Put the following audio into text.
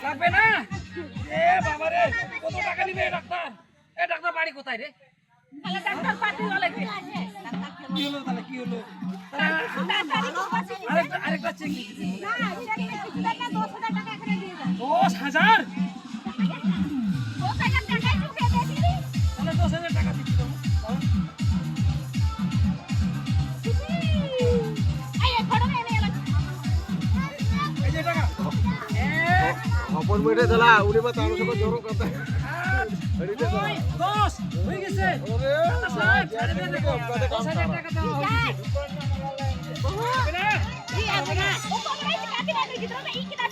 লাগবে না এ বাবা রে কত টাকা নিবে ডাক্তার এ ডাক্তার বাড়ি কোথায় রে তাহলে ডাক্তার পাতি লাগবে কি হলো তাহলে কি হলো আরেকটা চেক দিতে না চেক না 10,000 টাকা এখানে দিয়ে দাও 10,000 টাকা ঢুকে দিবি তাহলে 10,000 টাকা দিতে দাও अपन बैठे चला उड़ी में तारों से जोरों करता है बॉस हो গেছে अरे ছেড়ে দে দেখো 10,000 টাকা দাও জি আপনা ও কমরাই কাটি না দিদি তো এই কিনা